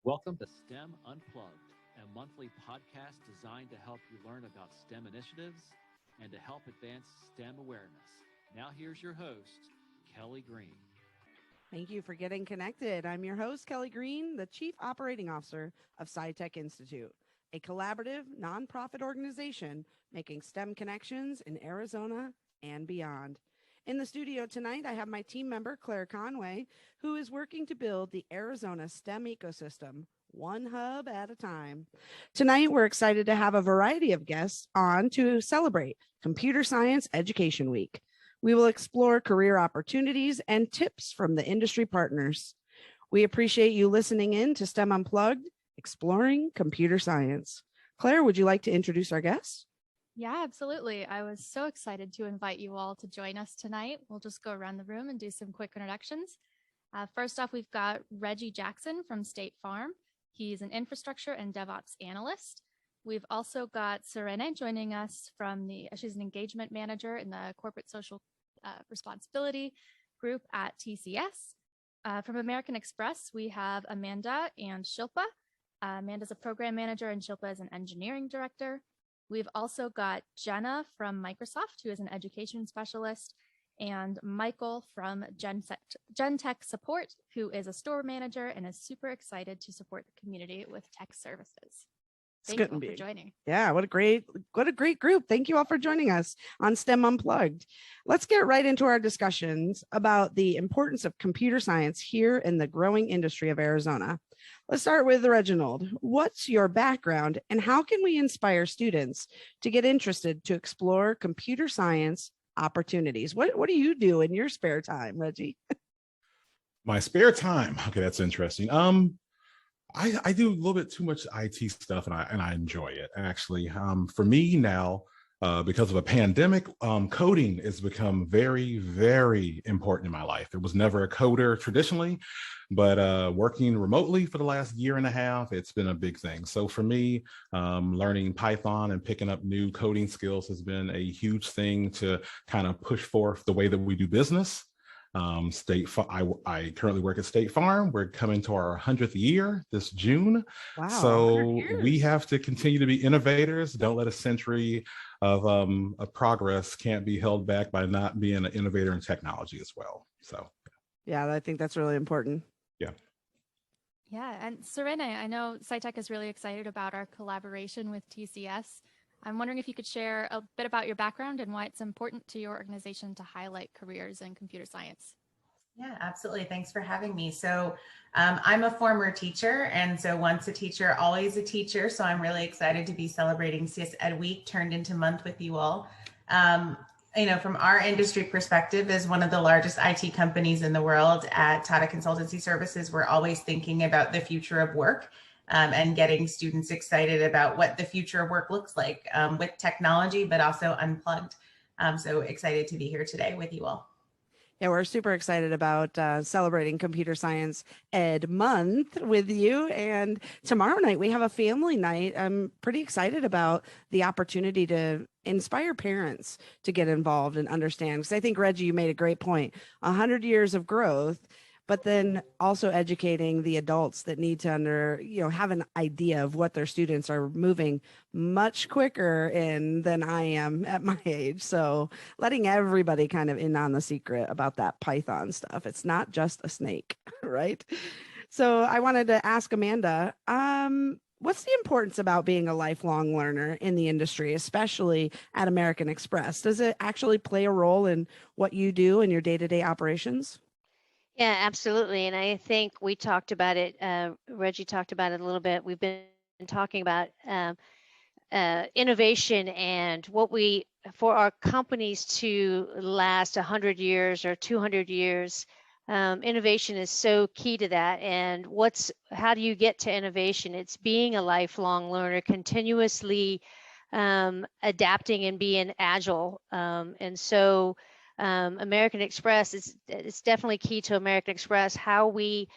Welcome to STEM Unplugged, a monthly podcast designed to help you learn about STEM initiatives and to help advance STEM awareness. Now here's your host, Kelly Green. Thank you for getting connected. I'm your host, Kelly Green, the Chief Operating Officer of SciTech Institute, a collaborative nonprofit organization making STEM connections in Arizona and beyond. In the studio tonight, I have my team member, Claire Conway, who is working to build the Arizona STEM ecosystem, one hub at a time. Tonight, we're excited to have a variety of guests on to celebrate Computer Science Education Week. We will explore career opportunities and tips from the industry partners. We appreciate you listening in to STEM Unplugged, exploring computer science. Claire, would you like to introduce our guests? Yeah, absolutely. I was so excited to invite you all to join us tonight. We'll just go around the room and do some quick introductions. First off, we've got Reggie Jackson from State Farm. He's an infrastructure and DevOps analyst. We've also got Serene joining us she's an engagement manager in the corporate social responsibility group at TCS. From American Express, we have Amanda and Shilpa. Amanda's a program manager and Shilpa is an engineering director. We've also got Jenna from Microsoft, who is an education specialist, and Michael from GenTech Support, who is a store manager and is super excited to support the community with tech services. Thank you all for joining. Yeah, what a great group. Thank you all for joining us on STEM Unplugged. Let's get right into our discussions about the importance of computer science here in the growing industry of Arizona. Let's start with Reginald. What's your background and how can we inspire students to get interested to explore computer science opportunities? What do you do in your spare time, Reggie? My spare time. Okay, that's interesting. I do a little bit too much IT stuff and I enjoy it actually. For me now, because of a pandemic, coding has become very, very important in my life. There was never a coder traditionally, but working remotely for the last year and a half, it's been a big thing. So for me, learning Python and picking up new coding skills has been a huge thing to kind of push forth the way that we do business. I currently work at State Farm. We're coming to our 100th year this June. Wow, so we have to continue to be innovators. Don't let a century of progress can't be held back by not being an innovator in technology as well. So yeah, I think that's really important. Yeah, and Serene, I know SciTech is really excited about our collaboration with TCS. I'm wondering if you could share a bit about your background and why it's important to your organization to highlight careers in computer science. Yeah, absolutely. Thanks for having me. So I'm a former teacher, and so once a teacher, always a teacher. So I'm really excited to be celebrating CS Ed Week turned into month with you all. From our industry perspective, as one of the largest IT companies in the world at Tata Consultancy Services, we're always thinking about the future of work. And getting students excited about what the future of work looks like with technology, but also unplugged. So excited to be here today with you all. Yeah, we're super excited about celebrating Computer Science Ed Month with you. And tomorrow night, we have a family night. I'm pretty excited about the opportunity to inspire parents to get involved and understand. Because I think, Reggie, you made a great point. 100 years of growth, but then also educating the adults that need to have an idea of what their students are moving much quicker in than I am at my age. So letting everybody kind of in on the secret about that Python stuff. It's not just a snake, right? So I wanted to ask Amanda, what's the importance about being a lifelong learner in the industry, especially at American Express? Does it actually play a role in what you do in your day-to-day operations? Yeah, absolutely. And I think we talked about it, Reggie talked about it a little bit. We've been talking about innovation and for our companies to last 100 years or 200 years, innovation is so key to that. And how do you get to innovation? It's being a lifelong learner, continuously adapting and being agile. American Express it's definitely key to American Express, how we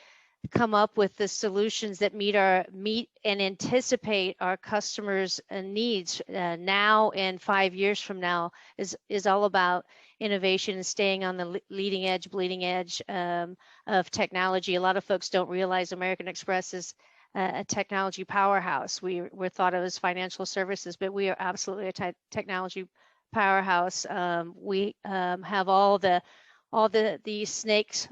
come up with the solutions that meet and anticipate our customers' needs now and 5 years from now is all about innovation and staying on the leading edge, bleeding edge of technology. A lot of folks don't realize American Express is a technology powerhouse. We're thought of as financial services, but we are absolutely a technology powerhouse. We have all the snakes,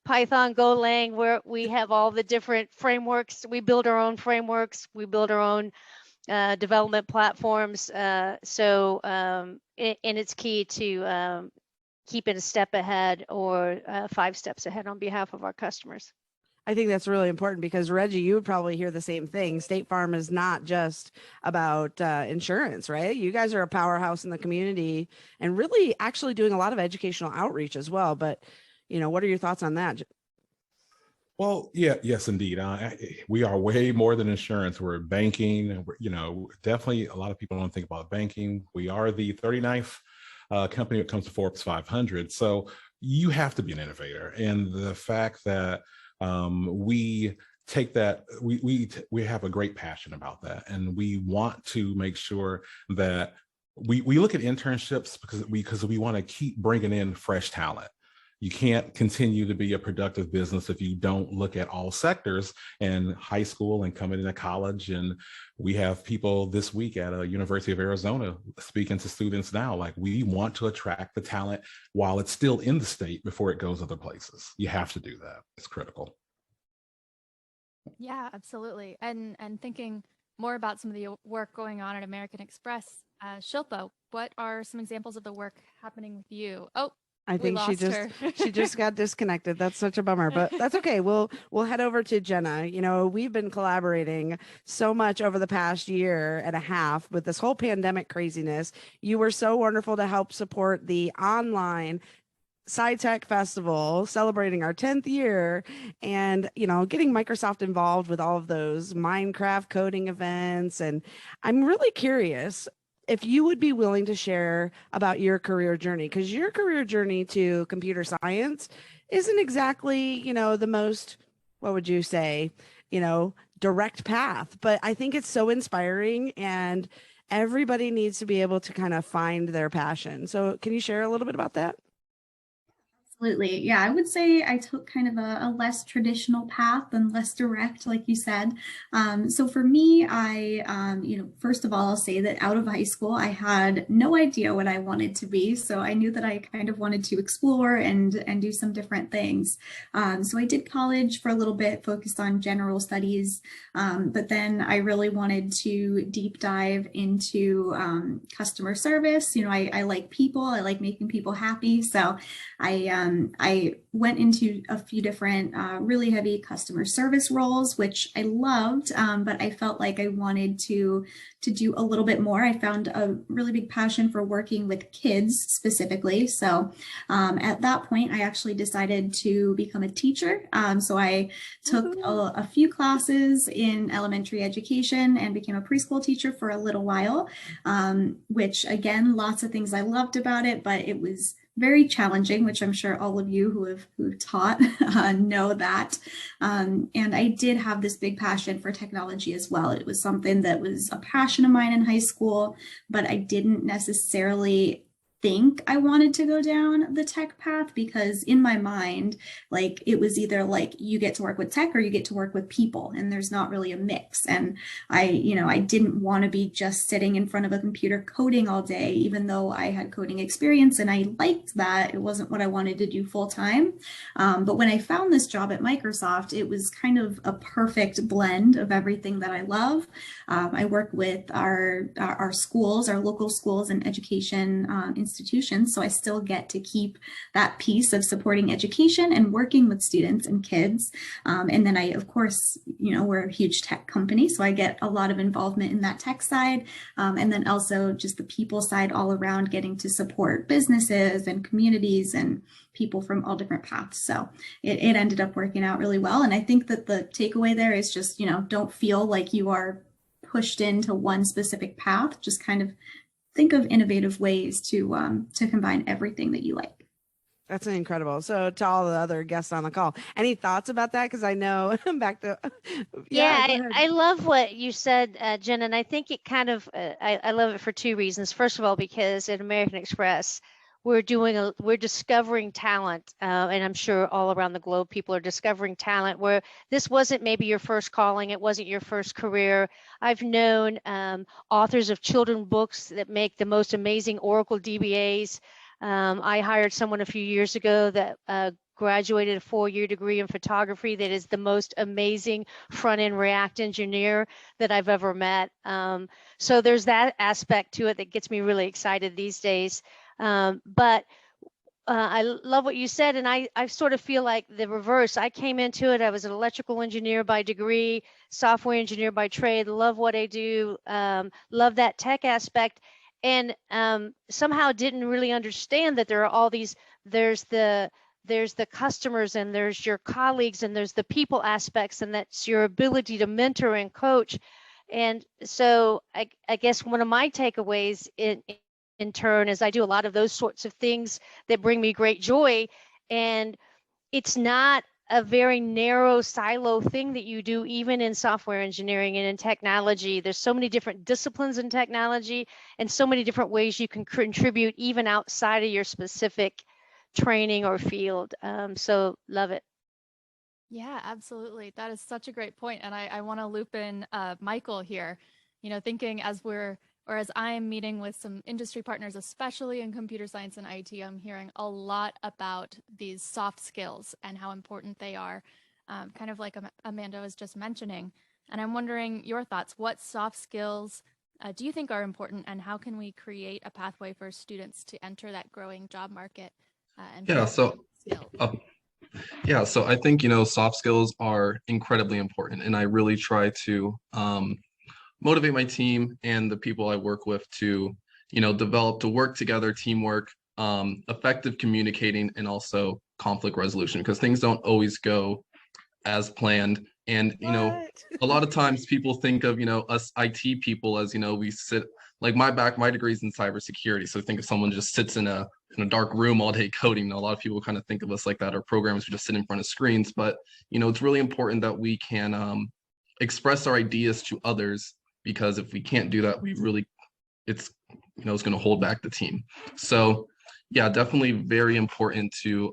Python, Golang, where we have all the different frameworks. We build our own frameworks. We build our own development platforms. And it's key to keeping a step ahead or 5 steps ahead on behalf of our customers. I think that's really important because Reggie, you would probably hear the same thing. State Farm is not just about insurance, right? You guys are a powerhouse in the community and really actually doing a lot of educational outreach as well. But, what are your thoughts on that? Well, yes, indeed. We are way more than insurance. We're banking. Definitely a lot of people don't think about banking. We are the 39th company that comes to Forbes 500. So you have to be an innovator. And the fact that we take that, we have a great passion about that. And we want to make sure that we look at internships because we want to keep bringing in fresh talent. You can't continue to be a productive business if you don't look at all sectors and high school and coming into college. And we have people this week at a University of Arizona speaking to students now, like we want to attract the talent while it's still in the state before it goes other places. You have to do that. It's critical. Yeah, absolutely. And thinking more about some of the work going on at American Express, Shilpa, what are some examples of the work happening with you? Oh, I think she just got disconnected. That's such a bummer, but that's okay. We'll head over to Jenna. We've been collaborating so much over the past year and a half with this whole pandemic craziness. You were so wonderful to help support the online SciTech Festival, celebrating our 10th year, and getting Microsoft involved with all of those Minecraft coding events. And I'm really curious if you would be willing to share about your career journey, because your career journey to computer science isn't exactly, the most, what would you say, direct path, but I think it's so inspiring and everybody needs to be able to kind of find their passion. So can you share a little bit about that? Absolutely. Yeah, I would say I took kind of a less traditional path and less direct, like you said. So for me, I, first of all, I'll say that out of high school, I had no idea what I wanted to be. So I knew that I kind of wanted to explore and do some different things. So I did college for a little bit, focused on general studies. But then I really wanted to deep dive into customer service. I like people. I like making people happy. So I went into a few different really heavy customer service roles, which I loved, but I felt like I wanted to do a little bit more. I found a really big passion for working with kids specifically. So at that point, I actually decided to become a teacher. So I took a few classes in elementary education and became a preschool teacher for a little while, which again, lots of things I loved about it, but it was very challenging, which I'm sure all of you who've taught know that. And I did have this big passion for technology as well. It was something that was a passion of mine in high school, but I didn't necessarily think I wanted to go down the tech path, because in my mind, like it was either like you get to work with tech or you get to work with people, and there's not really a mix. And I didn't want to be just sitting in front of a computer coding all day, even though I had coding experience and I liked that. It wasn't what I wanted to do full time. But when I found this job at Microsoft, it was kind of a perfect blend of everything that I love. I work with our schools, our local schools and education institutions. So I still get to keep that piece of supporting education and working with students and kids. And then I, of course, we're a huge tech company, so I get a lot of involvement in that tech side. And then also just the people side all around, getting to support businesses and communities and people from all different paths. So it ended up working out really well. And I think that the takeaway there is just, don't feel like you are pushed into one specific path. Just kind of think of innovative ways to combine everything that you like. That's incredible. So to all the other guests on the call, any thoughts about that? Because I know back to I love what you said, Jen, and I think it kind of I love it for two reasons. First of all, because at American Express, we're discovering talent, and I'm sure all around the globe people are discovering talent where this wasn't maybe your first calling, it wasn't your first career. I've known authors of children's books that make the most amazing Oracle DBAs. I hired someone a few years ago that graduated a 4-year degree in photography that is the most amazing front-end React engineer that I've ever met. So there's that aspect to it that gets me really excited these days. But I love what you said, and I sort of feel like the reverse. I came into it, I was an electrical engineer by degree, software engineer by trade, love what I do, love that tech aspect, and somehow didn't really understand that there are all these, there's the customers, and there's your colleagues, and there's the people aspects, and that's your ability to mentor and coach. And so I guess one of my takeaways in turn is I do a lot of those sorts of things that bring me great joy. And it's not a very narrow silo thing that you do, even in software engineering and in technology. There's so many different disciplines in technology and so many different ways you can contribute even outside of your specific training or field. So love it. Yeah, absolutely. That is such a great point. And I want to loop in Michael here, thinking as I'm meeting with some industry partners, especially in computer science and IT, I'm hearing a lot about these soft skills and how important they are, kind of like Amanda was just mentioning. And I'm wondering your thoughts. What soft skills do you think are important, and how can we create a pathway for students to enter that growing job market? So I think, soft skills are incredibly important, and I really try to motivate my team and the people I work with to, develop, to work together, teamwork, effective communicating, and also conflict resolution, because things don't always go as planned. And, a lot of times people think of, us IT people as, we sit, like my degree is in cybersecurity. So think of someone just sits in a dark room all day coding. A lot of people kind of think of us like that, or programmers who just sit in front of screens. But, it's really important that we can express our ideas to others, because if we can't do that, it's going to hold back the team. So yeah, definitely very important to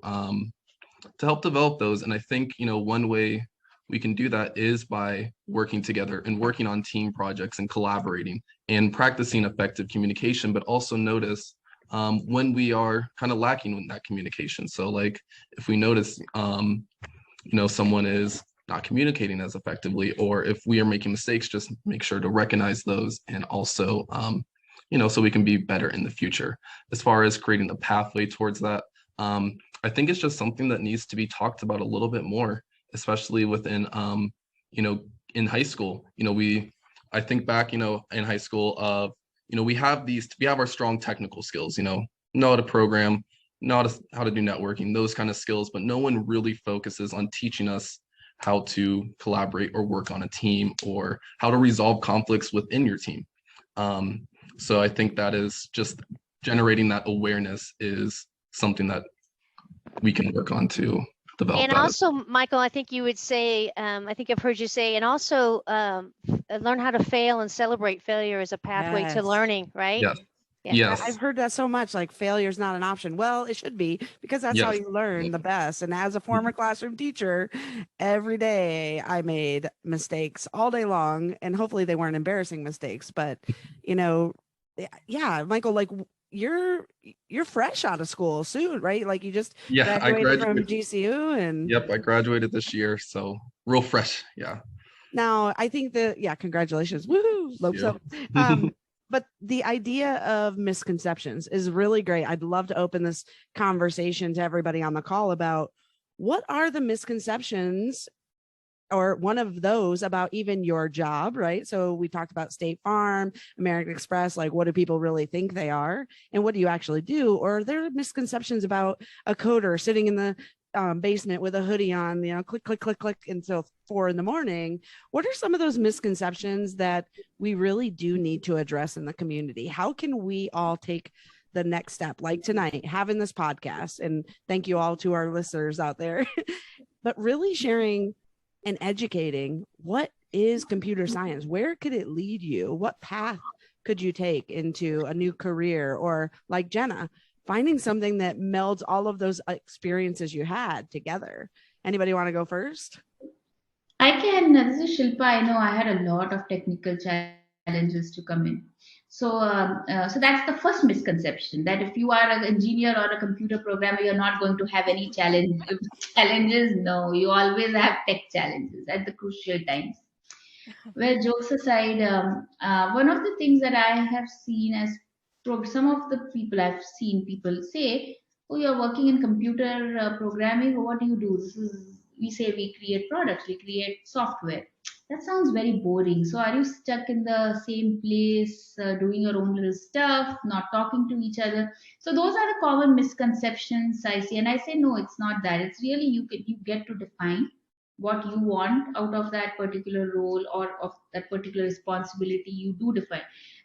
help develop those. And I think, one way we can do that is by working together and working on team projects and collaborating and practicing effective communication, but also notice when we are kind of lacking in that communication. So like if we notice, someone is not communicating as effectively, or if we are making mistakes, just make sure to recognize those, and also, so we can be better in the future. As far as creating a pathway towards that, I think it's just something that needs to be talked about a little bit more, especially within, in high school. I think back, in high school we have our strong technical skills, know how to program, know how to do networking, those kind of skills, but no one really focuses on teaching us how to collaborate or work on a team, or how to resolve conflicts within your team. So I think that is just generating that awareness is something that we can work on to develop. And also, Michael, I think you would say, I think I've heard you say, and also learn how to fail and celebrate failure as a pathway to learning, right? Yes. Yeah. Yes. I've heard that so much, like failure is not an option. Well, it should be, because that's how you learn the best. And as a former classroom teacher, every day I made mistakes all day long, and hopefully they weren't embarrassing mistakes. But, Michael, like you're fresh out of school soon, right? Like you just graduated from GCU, and I graduated this year, so real fresh. Yeah. Now I think congratulations, woohoo, lopes up. But the idea of misconceptions is really great. I'd love to open this conversation to everybody on the call about what are the misconceptions, or one of those, about even your job, right? So we talked about State Farm, American Express, like what do people really think they are, and what do you actually do? Or are there misconceptions about a coder sitting in the basement with a hoodie on, click, click, click, click until 4 a.m. What are some of those misconceptions that we really do need to address in the community? How can we all take the next step, like tonight, having this podcast, and thank you all to our listeners out there, but really sharing and educating what is computer science? Where could it lead you? What path could you take into a new career? Or like Jenna, finding something that melds all of those experiences you had together. Anybody want to go first? I can. This is Shilpa. I know I had a lot of technical challenges to come in. So that's the first misconception, that if you are an engineer or a computer programmer, you're not going to have any challenges. No, you always have tech challenges at the crucial times. Well, jokes aside, one of the things that I have seen as some of the people I've seen people say, "Oh, you're working in computer programming. What do you do?" We say we create products, we create software. That sounds very boring. So, are you stuck in the same place, doing your own little stuff, not talking to each other? So, those are the common misconceptions I see, and I say no, it's not that. It's really you get to define what you want out of that particular role or of that particular responsibility. You do define.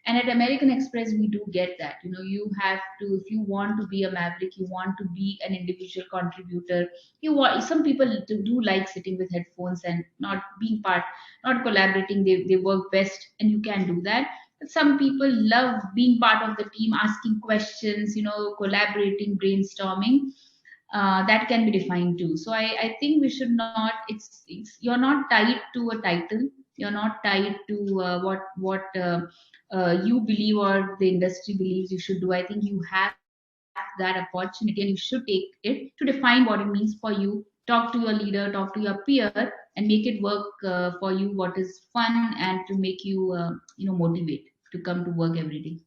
And at American Express, we do get that. You have to, if you want to be a maverick, you want to be an individual contributor. Some people do like sitting with headphones and not being part, not collaborating. They work best, and you can do that. But some people love being part of the team, asking questions, collaborating, brainstorming. That can be defined too. So I think we should not. You're not tied to a title. You're not tied to what you believe or the industry believes you should do. I think you have that opportunity, and you should take it to define what it means for you. Talk to your leader, talk to your peer, and make it work for you. What is fun, and to make you motivate to come to work every day.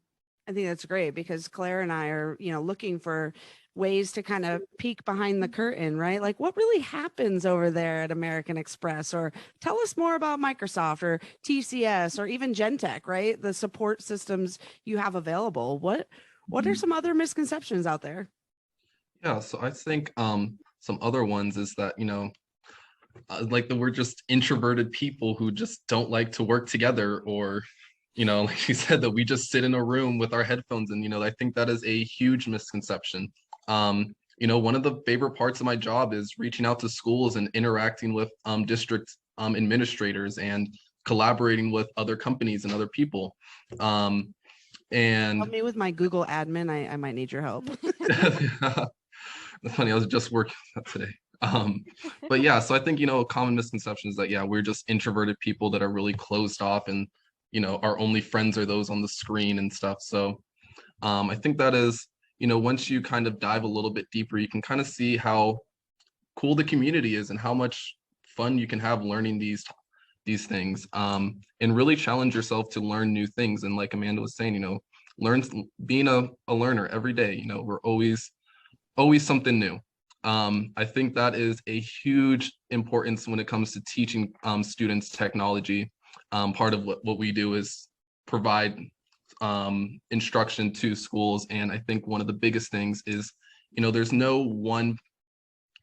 I think that's great, because Claire and I are, looking for ways to kind of peek behind the curtain, right? Like, what really happens over there at American Express? Or tell us more about Microsoft or TCS or even GenTech, right? The support systems you have available. What are some other misconceptions out there? Yeah, so I think some other ones is that, like we're just introverted people who just don't like to work together, or like you said, that we just sit in a room with our headphones. And I think that is a huge misconception. One of the favorite parts of my job is reaching out to schools and interacting with district administrators and collaborating with other companies and other people. And help me with my Google admin. I might need your help. That's funny. I was just working on that today. But yeah, so I think, a common misconception is that, yeah, we're just introverted people that are really closed off, and our only friends are those on the screen and stuff. So I think that is, once you kind of dive a little bit deeper, you can kind of see how cool the community is and how much fun you can have learning these things, and really challenge yourself to learn new things. And like Amanda was saying, being a learner every day, we're always something new. I think that is a huge importance when it comes to teaching students technology. Part of what we do is provide instruction to schools. And I think one of the biggest things is, there's no one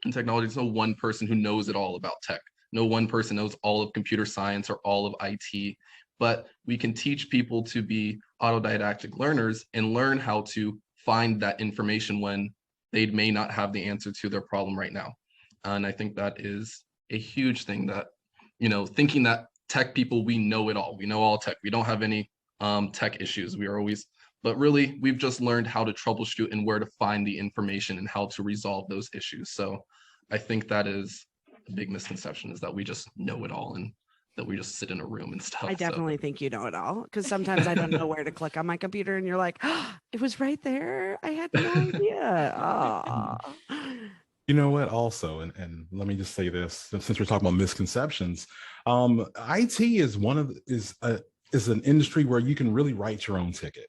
in technology, there's no one person who knows it all about tech. No one person knows all of computer science or all of IT, but we can teach people to be autodidactic learners and learn how to find that information when they may not have the answer to their problem right now. And I think that is a huge thing, that, thinking that tech people, we know it all. We know all tech. We don't have any tech issues. But really, we've just learned how to troubleshoot and where to find the information and how to resolve those issues. So I think that is a big misconception, is that we just know it all and that we just sit in a room and stuff. I definitely think you know it all, because sometimes I don't know where to click on my computer and you're like, oh, it was right there. I had no idea. Oh. You know what, also, and let me just say this, since we're talking about misconceptions, IT is is an industry where you can really write your own ticket.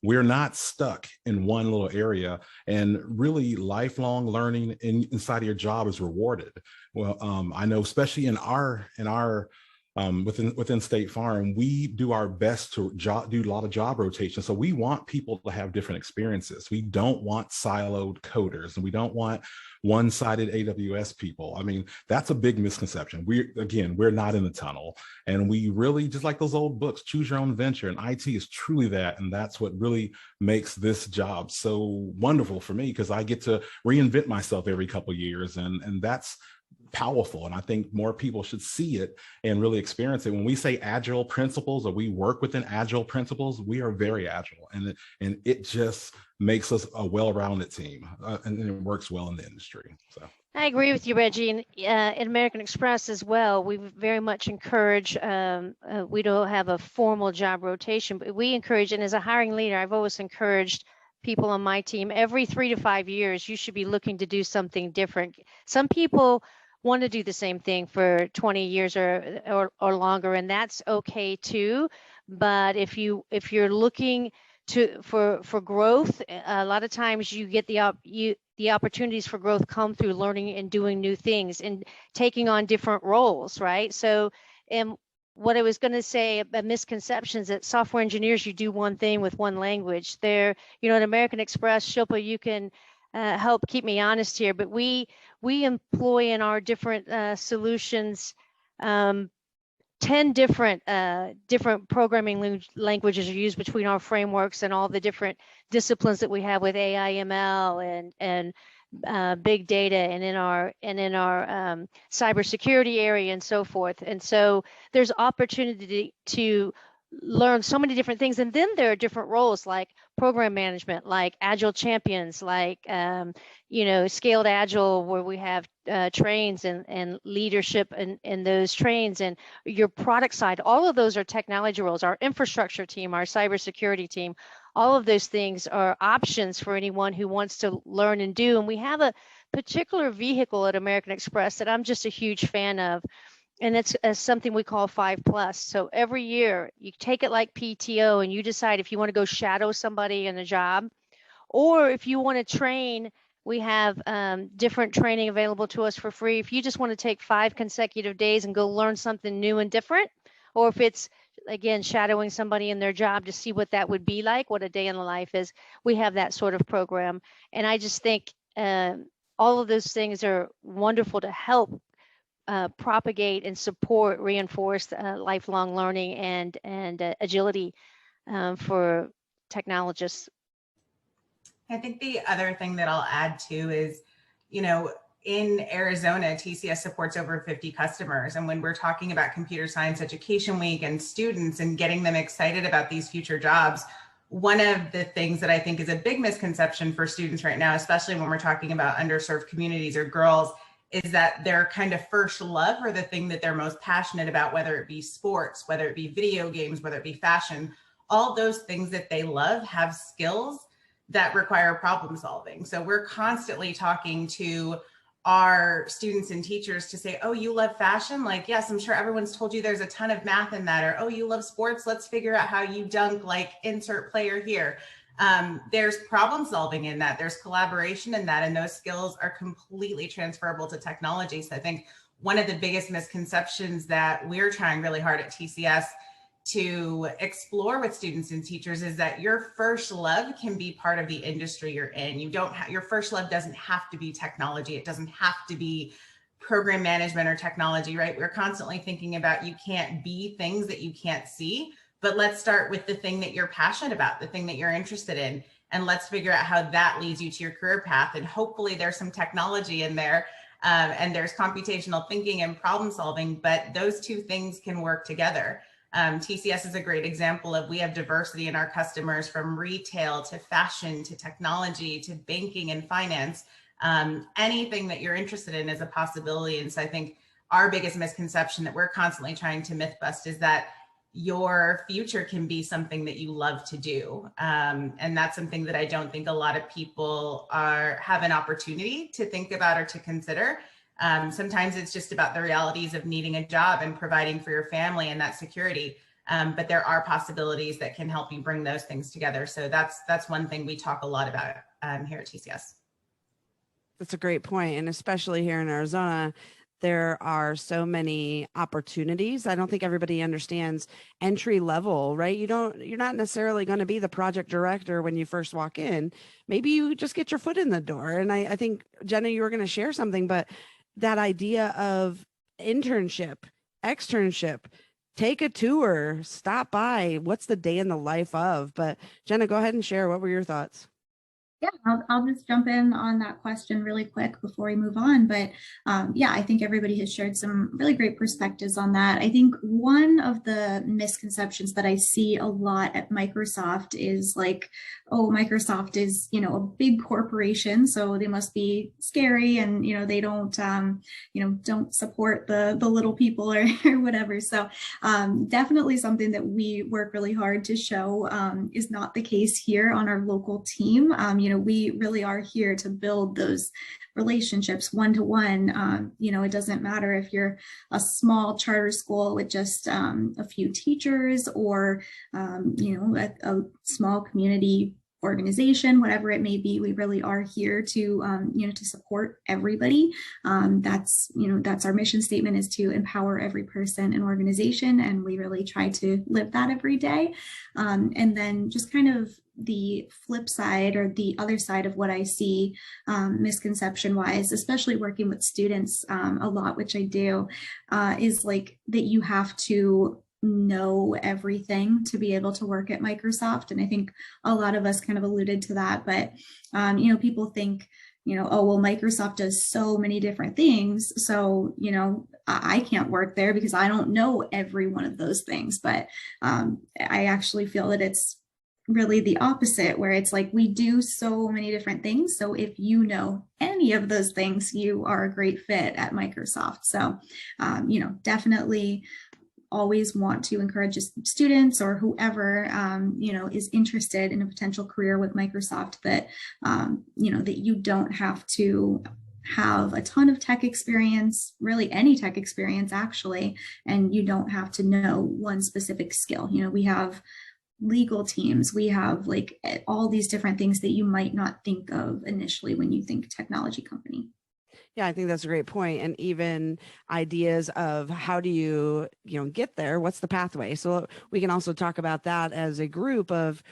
We're not stuck in one little area, and really lifelong learning inside of your job is rewarded. Well, I know, especially in our within State Farm, we do our best to do a lot of job rotation. So we want people to have different experiences. We don't want siloed coders, and we don't want one-sided AWS people. I mean, that's a big misconception. We're not in the tunnel, and we really, just like those old books, choose your own venture, and IT is truly that. And that's what really makes this job so wonderful for me, because I get to reinvent myself every couple of years, and that's powerful. And I think more people should see it and really experience it. When we say agile principles, or we work within agile principles, we are very agile, and it just makes us a well-rounded team, and it works well in the industry. So I agree with you, Reggie. And in American Express as well, we very much encourage, we don't have a formal job rotation, but we encourage, and as a hiring leader, I've always encouraged people on my team, every 3 to 5 years, you should be looking to do something different. Some people want to do the same thing for 20 years or longer, and that's okay too. But if you're looking for growth, a lot of times you get the opportunities for growth come through learning and doing new things and taking on different roles, right? So, and what I was going to say, a misconception is that software engineers, you do one thing with one language. At American Express, Shilpa, you can help keep me honest here, but we employ in our different solutions 10 different programming languages are used between our frameworks and all the different disciplines that we have with AI, ML, and big data, and in our cybersecurity area and so forth. And so there's opportunity to learn so many different things. And then there are different roles like program management, like agile champions, like scaled agile, where we have trains and leadership in those trains, and your product side. All of those are technology roles. Our infrastructure team, our cybersecurity team, all of those things are options for anyone who wants to learn and do. And we have a particular vehicle at American Express that I'm just a huge fan of, and it's something we call 5+. So every year you take it like PTO and you decide if you want to go shadow somebody in a job, or if you want to train. We have different training available to us for free. If you just want to take 5 consecutive days and go learn something new and different, or if it's, again, shadowing somebody in their job to see what that would be like, what a day in the life is, we have that sort of program. And I just think all of those things are wonderful to help propagate and support, reinforce lifelong learning and agility for technologists. I think the other thing that I'll add too is, in Arizona, TCS supports over 50 customers. And when we're talking about Computer Science Education Week and students and getting them excited about these future jobs, one of the things that I think is a big misconception for students right now, especially when we're talking about underserved communities or girls, is that their kind of first love, or the thing that they're most passionate about, whether it be sports, whether it be video games, whether it be fashion, all those things that they love have skills that require problem solving. So we're constantly talking to our students and teachers to say, oh, you love fashion? Like, yes, I'm sure everyone's told you there's a ton of math in that. Or, oh, you love sports? Let's figure out how you dunk, like insert player here. There's problem solving in that. There's collaboration in that. And those skills are completely transferable to technology. So I think one of the biggest misconceptions that we're trying really hard at TCS to explore with students and teachers is that your first love can be part of the industry you're in. Your first love doesn't have to be technology. It doesn't have to be program management or technology, right? We're constantly thinking about you can't be things that you can't see, but let's start with the thing that you're passionate about, the thing that you're interested in, and let's figure out how that leads you to your career path. And hopefully there's some technology in there, and there's computational thinking and problem solving, but those two things can work together. TCS is a great example of, we have diversity in our customers, from retail to fashion to technology to banking and finance. Anything that you're interested in is a possibility. And so I think our biggest misconception that we're constantly trying to myth bust is that your future can be something that you love to do. And that's something that I don't think a lot of people have an opportunity to think about or to consider. Sometimes it's just about the realities of needing a job and providing for your family and that security. But there are possibilities that can help you bring those things together. So that's one thing we talk a lot about here at TCS. That's a great point. And especially here in Arizona, there are so many opportunities. I don't think everybody understands entry level, right? You're not necessarily going to be the project director when you first walk in. Maybe you just get your foot in the door. And I think, Jenna, you were going to share something, but that idea of internship, externship, take a tour, stop by, what's the day in the life of? But Jenna, go ahead and share. What were your thoughts? Yeah, I'll just jump in on that question really quick before we move on. But yeah, I think everybody has shared some really great perspectives on that. I think one of the misconceptions that I see a lot at Microsoft is like, oh, Microsoft is, you know, a big corporation, so they must be scary, and, you know, they don't, you know, don't support the little people or whatever. So definitely something that we work really hard to show is not the case here on our local team. You know, we really are here to build those relationships one-to-one. You know, it doesn't matter if you're a small charter school with just a few teachers, or, you know, a small community organization, whatever it may be. We really are here to, you know, to support everybody. That's, you know, that's our mission statement, is to empower every person and organization. And we really try to live that every day. And then just kind of the flip side, or the other side of what I see misconception wise, especially working with students a lot, which I do, is like that you have to know everything to be able to work at Microsoft. And I think a lot of us kind of alluded to that, but you know, people think, you know, oh, well, Microsoft does so many different things, so, you know, I can't work there because I don't know every one of those things. But I actually feel that it's really the opposite, where it's like we do so many different things. So if you know any of those things, you are a great fit at Microsoft. So, you know, definitely always want to encourage students or whoever, you know, is interested in a potential career with Microsoft, that, you know, that you don't have to have a ton of tech experience, really any tech experience actually, and you don't have to know one specific skill. You know, we have legal teams, we have like all these different things that you might not think of initially when you think technology company. Yeah, I think that's a great point. And even ideas of how do you, you know, get there? What's the pathway? So we can also talk about that as a group of,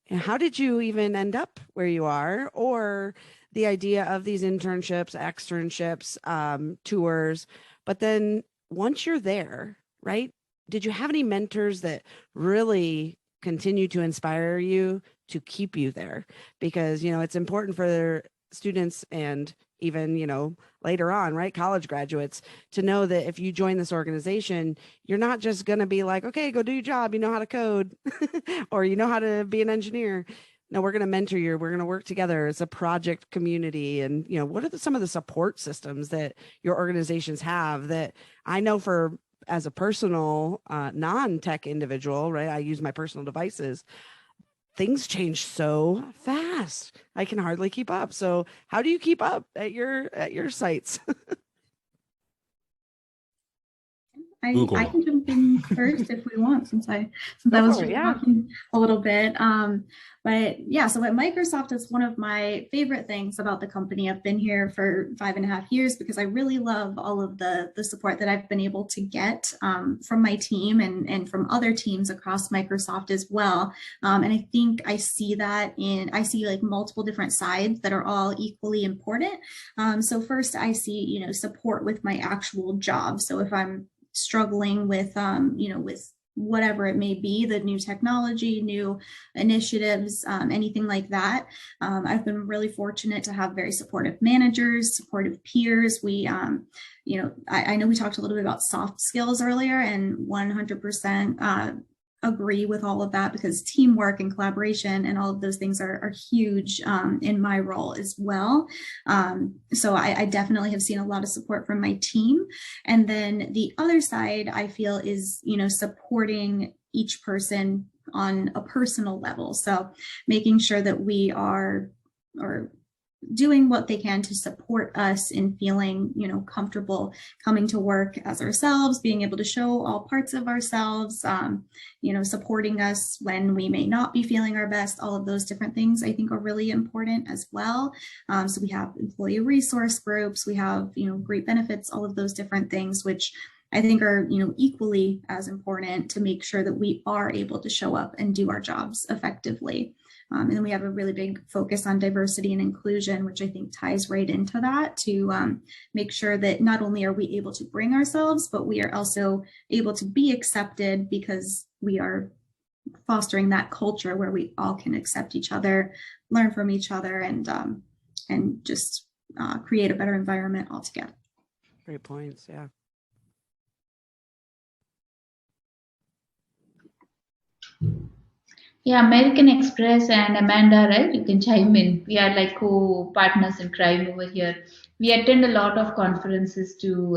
how did you even end up where you are? Or the idea of these internships, externships, tours. But then once you're there, right? Did you have any mentors that really continue to inspire you to keep you there? Because, you know, it's important for students, and even, you know, later on, right, college graduates, to know that if you join this organization, you're not just going to be like, okay, go do your job, you know how to code or you know how to be an engineer. No, we're going to mentor you. We're going to work together. It's a project community. And, you know, what are some of the support systems that your organizations have that I know for, as a personal non-tech individual, right, I use my personal devices, things change so fast. I can hardly keep up. So how do you keep up at your sites? I can jump in first if we want, since I was talking a little bit. But yeah, so at Microsoft, it's one of my favorite things about the company. I've been here for 5.5 years because I really love all of the support that I've been able to get from my team and from other teams across Microsoft as well. And I think I see that I see like multiple different sides that are all equally important. So first I see, you know, support with my actual job. So if I'm struggling with, you know, with whatever it may be, the new technology, new initiatives, anything like that. I've been really fortunate to have very supportive managers, supportive peers. We, you know, I know we talked a little bit about soft skills earlier, and 100% agree with all of that, because teamwork and collaboration and all of those things are huge in my role as well. So I definitely have seen a lot of support from my team. And then the other side, I feel, is, you know, supporting each person on a personal level. So making sure that we are, or doing what they can to support us in feeling, you know, comfortable coming to work as ourselves, being able to show all parts of ourselves, you know, supporting us when we may not be feeling our best. All of those different things I think are really important as well. So we have employee resource groups, we have, you know, great benefits, all of those different things, which I think are, you know, equally as important to make sure that we are able to show up and do our jobs effectively. And then we have a really big focus on diversity and inclusion, which I think ties right into that, to make sure that not only are we able to bring ourselves, but we are also able to be accepted because we are fostering that culture where we all can accept each other, learn from each other, and just create a better environment altogether. Great points. Yeah. Yeah, American Express and Amanda, right? You can chime in. We are like co-partners in crime over here. We attend a lot of conferences to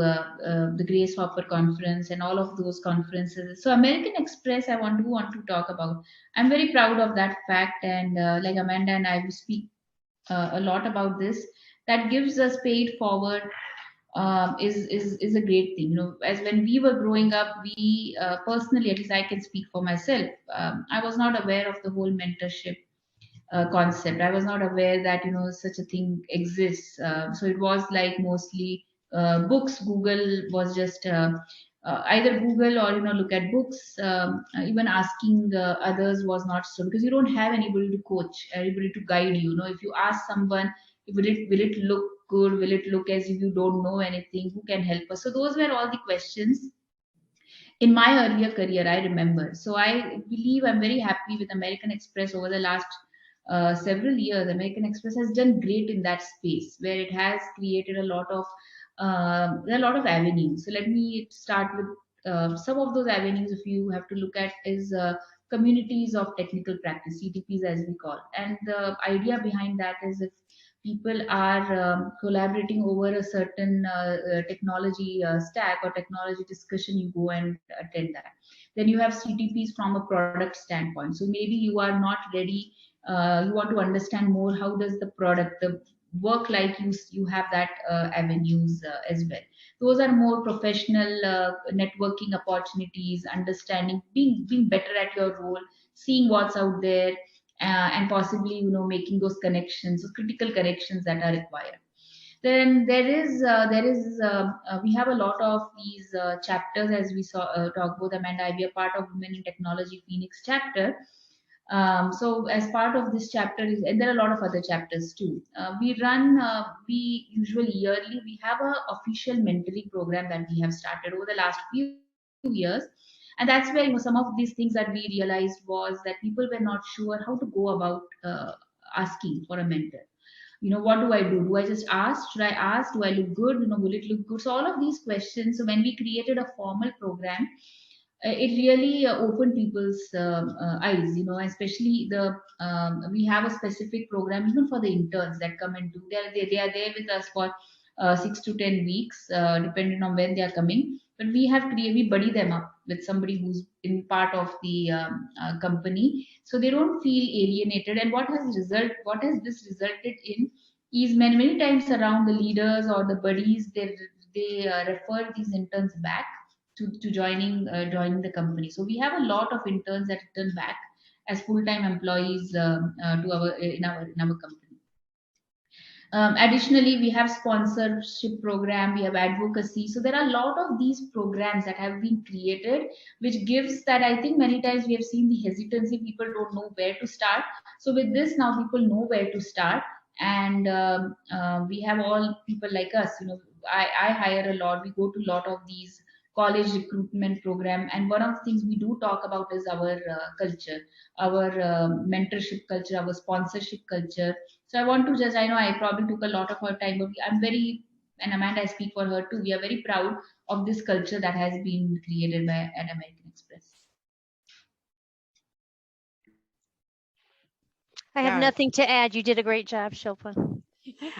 the Grace Hopper conference and all of those conferences. So American Express, I want to talk about. I'm very proud of that fact, and like Amanda and I, we speak a lot about this. That gives us paid forward is a great thing. You know, as when we were growing up, we personally, at least I can speak for myself, I was not aware of the whole mentorship concept. I was not aware that such a thing exists. So it was like mostly books. Google was just either Google or look at books. Even asking others was not so, because you don't have anybody to coach, anybody to guide you. You know, if you ask someone, will it look good? Will it look as if you don't know anything? Who can help us? So those were all the questions in my earlier career, I remember. So I believe I'm very happy with American Express over the last several years. American Express has done great in that space, where it has created a lot of there are a lot of avenues. So let me start with some of those avenues. If you have to look at is communities of technical practice, CTPs as we call. And the idea behind that is, if people are collaborating over a certain technology stack or technology discussion, you go and attend that. Then you have CTPs from a product standpoint. So maybe you are not ready, you want to understand more how does the product, the work like you have that avenues as well. Those are more professional networking opportunities, understanding, being better at your role, seeing what's out there, and possibly making those connections, those critical connections that are required. Then there is we have a lot of these chapters, as we saw talk about. Amanda, I be a part of Women in Technology Phoenix chapter. So as part of this chapter and there are a lot of other chapters too. We usually yearly we have a official mentoring program that we have started over the last few years. And that's where some of these things that we realized was that people were not sure how to go about asking for a mentor. What do I do? Do I just ask? Should I ask? Do I look good? Will it look good? So all of these questions. So when we created a formal program, it really opened people's eyes. Especially we have a specific program even for the interns that come into. They are there with us for 6 to 10 weeks, depending on when they are coming. But we buddy them up with somebody who's in part of the company, so they don't feel alienated. And what has this resulted in is many times around the leaders or the buddies, they refer these interns back to joining the company. So we have a lot of interns that return back as full-time employees in our company. Additionally, we have sponsorship program, we have advocacy. So there are a lot of these programs that have been created, which gives that, I think many times we have seen the hesitancy, people don't know where to start. So with this now people know where to start. And we have all people like us, I hire a lot, we go to a lot of these college recruitment program, and one of the things we do talk about is our culture, our mentorship culture, our sponsorship culture. So I want to I know I probably took a lot of her time, but and Amanda, I speak for her too, we are very proud of this culture that has been created at American Express. I have nothing to add. You did a great job, Shilpa.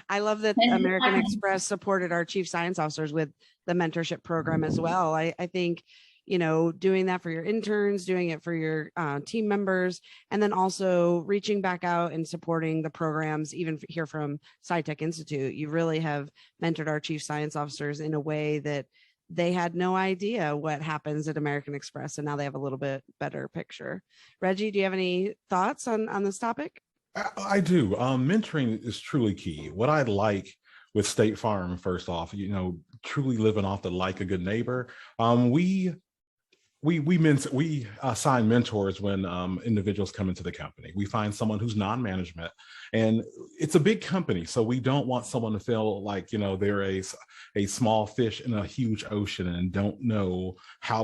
I love that American Express supported our chief science officers with the mentorship program as well. I think, doing that for your interns, doing it for your team members, and then also reaching back out and supporting the programs, even here from SciTech Institute. You really have mentored our chief science officers in a way that they had no idea what happens at American Express, and now they have a little bit better picture. Reggie, do you have any thoughts on this topic? I do. Mentoring is truly key. What I like with State Farm, first off, truly living off the like a good neighbor. We assign mentors when individuals come into the company. We find someone who's non-management, and it's a big company, so we don't want someone to feel like they're a small fish in a huge ocean and don't know how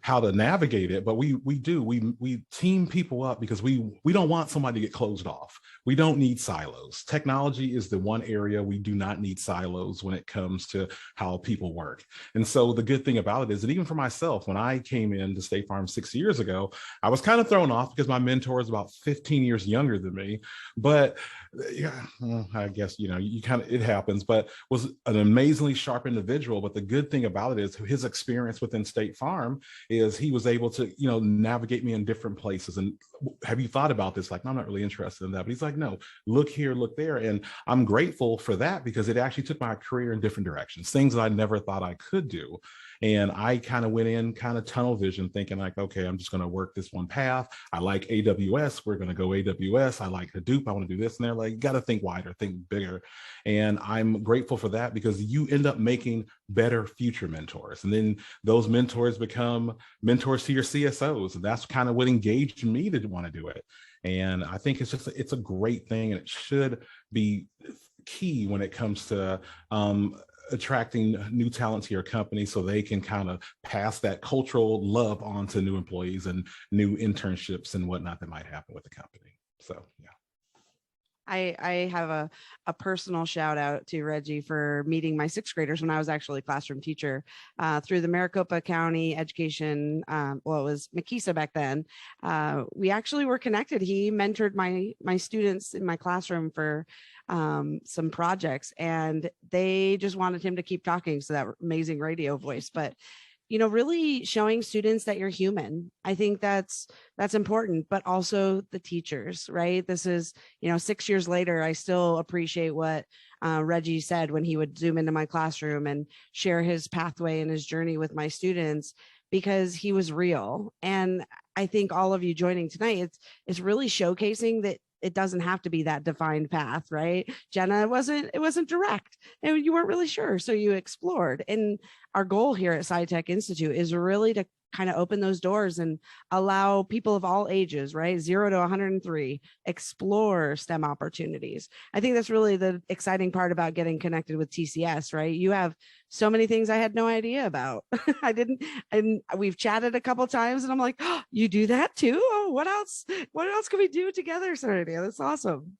how to navigate it, but we team people up because we don't want somebody to get closed off. We don't need silos. Technology is the one area we do not need silos when it comes to how people work. And so the good thing about it is that even for myself, when I came into State Farm 6 years ago, I was kind of thrown off because my mentor is about 15 years younger than me. But yeah, I guess, you kind of, it happens, but was an amazingly sharp individual. But the good thing about it is his experience within State Farm is he was able to, navigate me in different places. And have you thought about this? Like, no, I'm not really interested in that. But he's like, no, look here, look there. And I'm grateful for that because it actually took my career in different directions, things that I never thought I could do. And I kind of went in kind of tunnel vision thinking like, okay, I'm just going to work this one path. I like AWS. We're going to go AWS. I like Hadoop. I want to do this. And they're like, you got to think wider, think bigger. And I'm grateful for that because you end up making better future mentors. And then those mentors become mentors to your CSOs. And that's kind of what engaged me to want to do it. And I think it's a great thing. And it should be key when it comes to attracting new talent to your company so they can kind of pass that cultural love on to new employees and new internships and whatnot that might happen with the company. So, yeah. I have a personal shout out to Reggie for meeting my sixth graders when I was actually a classroom teacher through the Maricopa County Education. It was Makisa back then. We actually were connected. He mentored my students in my classroom for some projects, and they just wanted him to keep talking. So that amazing radio voice, but really showing students that you're human. I think that's important, but also the teachers, right? This is, 6 years later, I still appreciate what Reggie said when he would Zoom into my classroom and share his pathway and his journey with my students, because he was real. And I think all of you joining tonight, it's really showcasing that it doesn't have to be that defined path, right? Jenna, it wasn't direct and you weren't really sure. So you explored. And our goal here at SciTech Institute is really to kind of open those doors and allow people of all ages, right? 0 to 103, explore STEM opportunities. I think that's really the exciting part about getting connected with TCS, right? You have so many things I had no idea about. And we've chatted a couple times and I'm like, oh, you do that too? Oh, what else can we do together, Serene? That's awesome.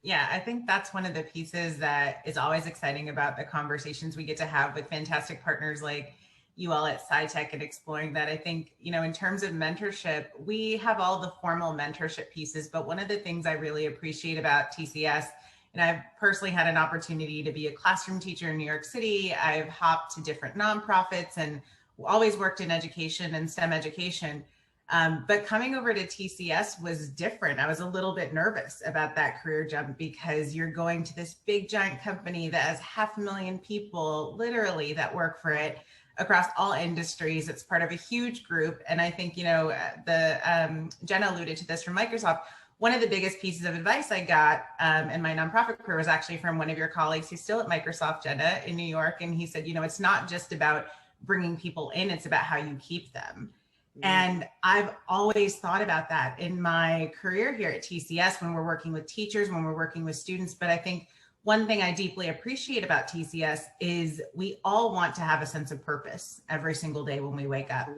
Yeah, I think that's one of the pieces that is always exciting about the conversations we get to have with fantastic partners like you all at SciTech, and exploring that. I think, in terms of mentorship, we have all the formal mentorship pieces, but one of the things I really appreciate about TCS, and I've personally had an opportunity to be a classroom teacher in New York City. I've hopped to different nonprofits and always worked in education and STEM education. But coming over to TCS was different. I was a little bit nervous about that career jump because you're going to this big giant company that has 500,000 people literally that work for it across all industries. It's part of a huge group. And I think, Jenna alluded to this from Microsoft. One of the biggest pieces of advice I got in my nonprofit career was actually from one of your colleagues who's still at Microsoft, Jenna, in New York. And he said, it's not just about bringing people in, it's about how you keep them. And I've always thought about that in my career here at TCS when we're working with teachers, when we're working with students. But I think one thing I deeply appreciate about TCS is we all want to have a sense of purpose every single day when we wake up.